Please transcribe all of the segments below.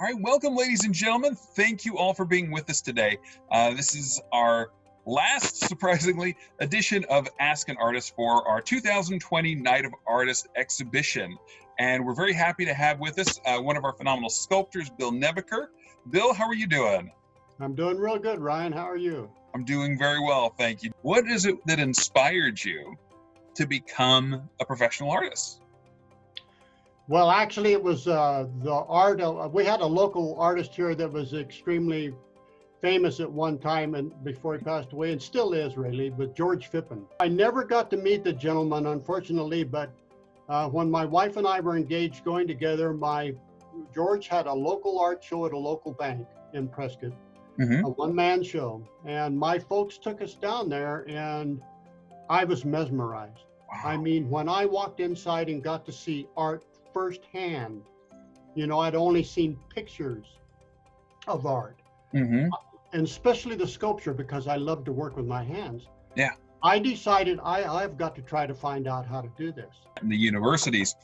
All right, welcome, ladies and gentlemen. Thank you all for being with us today. This is our last, surprisingly, edition of Ask an Artist for our 2020 Night of Artists exhibition. And we're very happy to have with us one of our phenomenal sculptors, Bill Nebeker. Bill, how are you doing? I'm doing real good, Ryan. How are you? I'm doing very well, thank you. What is it that inspired you to become a professional artist? Well, actually, it was the art of, we had a local artist here that was extremely famous at one time and before he passed away, and still is really, but George Phippen. I never got to meet the gentleman, unfortunately, but when my wife and I were engaged going together, George had a local art show at a local bank in Prescott, a one-man show, and my folks took us down there, and I was mesmerized. Wow. I mean, when I walked inside and got to see art firsthand, I'd only seen pictures of art, and especially the sculpture, because I love to work with my hands. Yeah. I decided I've got to try to find out how to do this. In the universities,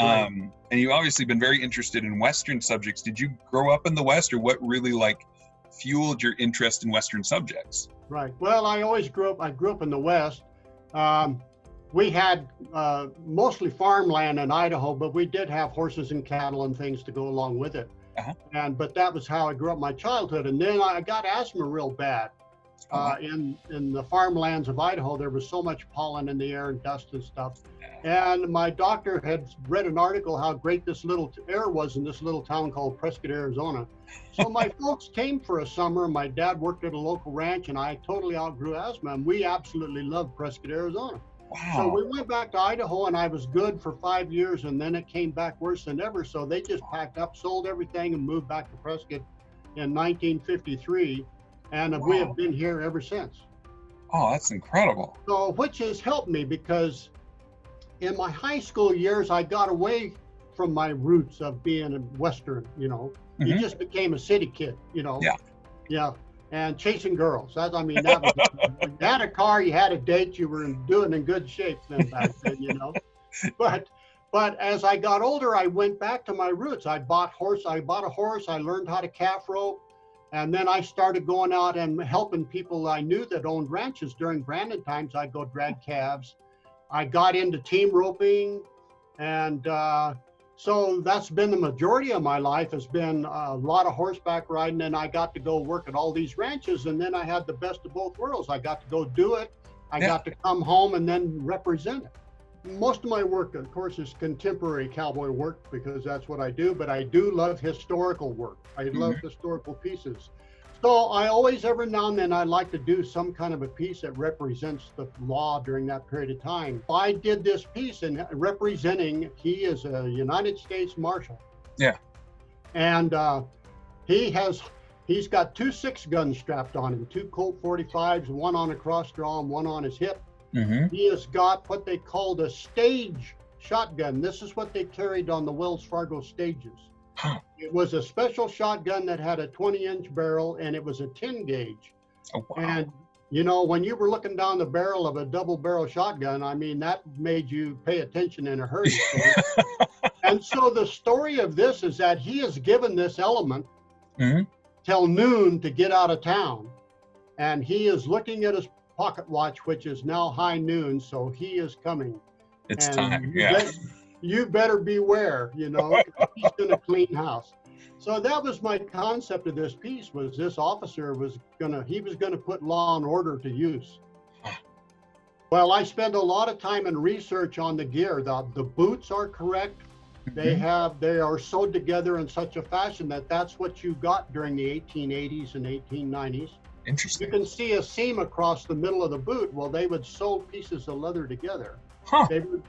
Right. and you've obviously been very interested in Western subjects. Did you grow up in the West, or what really fueled your interest in Western subjects? Right. Well, I grew up in the West. We had mostly farmland in Idaho, but we did have horses and cattle and things to go along with it. But that was how I grew up my childhood. And then I got asthma real bad. In the farmlands of Idaho, there was so much pollen in the air and dust and stuff. And my doctor had read an article how great this little air was in this little town called Prescott, Arizona. So my folks came for a summer. My dad worked at a local ranch, and I totally outgrew asthma. And we absolutely loved Prescott, Arizona. Wow. So we went back to Idaho, and I was good for 5 years, and then it came back worse than ever. So they just packed up, sold everything, and moved back to Prescott in 1953. And we have been here ever since. Oh, that's incredible. So, which has helped me because in my high school years, I got away from my roots of being a Western, You just became a city kid, Yeah. And chasing girls. That was, you had a car, you had a date, you were doing in good shape then back then, But as I got older, I went back to my roots. I bought a horse, I learned how to calf rope. And then I started going out and helping people I knew that owned ranches during branding times. I'd go drag calves. I got into team roping. And so that's been the majority of my life, has been a lot of horseback riding. And I got to go work at all these ranches. And then I had the best of both worlds. I got to go do it. I got to come home and then represent it. Most of my work, of course, is contemporary cowboy work because that's what I do, but I do love historical work. I love historical pieces. So I always, every now and then, I like to do some kind of a piece that represents the law during that period of time. I did this piece in representing, he is a United States Marshal. Yeah. And he's got 2 6-guns strapped on him, 2 Colt 45s, one on a cross draw and one on his hip. He has got what they called a stage shotgun. This is what they carried on the Wells Fargo stages. It was a special shotgun that had a 20-inch barrel, and it was a 10 gauge. Oh, wow. And, when you were looking down the barrel of a double barrel shotgun, that made you pay attention in a hurry. And so the story of this is that he has given this element till noon to get out of town. And he is looking at his pocket watch, which is now high noon, so he is coming. It's and time, yeah. You better beware, he's going to clean house. So that was my concept of this piece, was this officer was going to put law and order to use. Well, I spend a lot of time and research on the gear. The boots are correct. They are sewed together in such a fashion that that's what you got during the 1880s and 1890s. Interesting. You can see a seam across the middle of the boot. Well, they would sew pieces of leather together.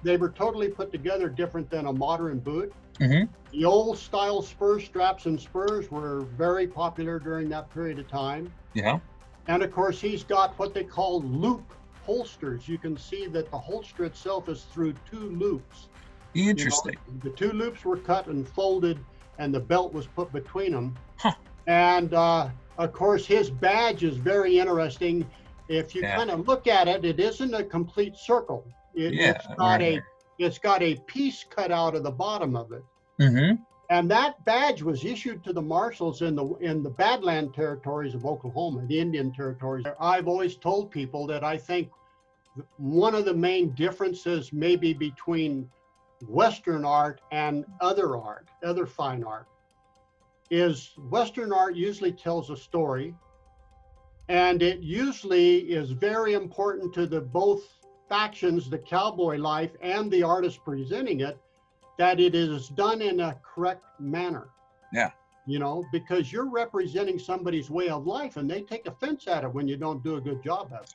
They were totally put together different than a modern boot. The old style spur straps and spurs were very popular during that period of time. Yeah. And of course, he's got what they call loop holsters. You can see that the holster itself is through 2 loops. Interesting. The 2 loops were cut and folded, and the belt was put between them. And of course, his badge is very interesting. If you kind of look at it, it isn't a complete circle. It's got a piece cut out of the bottom of it. And that badge was issued to the marshals in the Badland territories of Oklahoma, the Indian territories. I've always told people that I think one of the main differences maybe between Western art and other art, other fine art, is Western art usually tells a story, and it usually is very important to the both factions, the cowboy life and the artist presenting it, that it is done in a correct manner. Yeah. You know, because you're representing somebody's way of life and they take offense at it when you don't do a good job at it.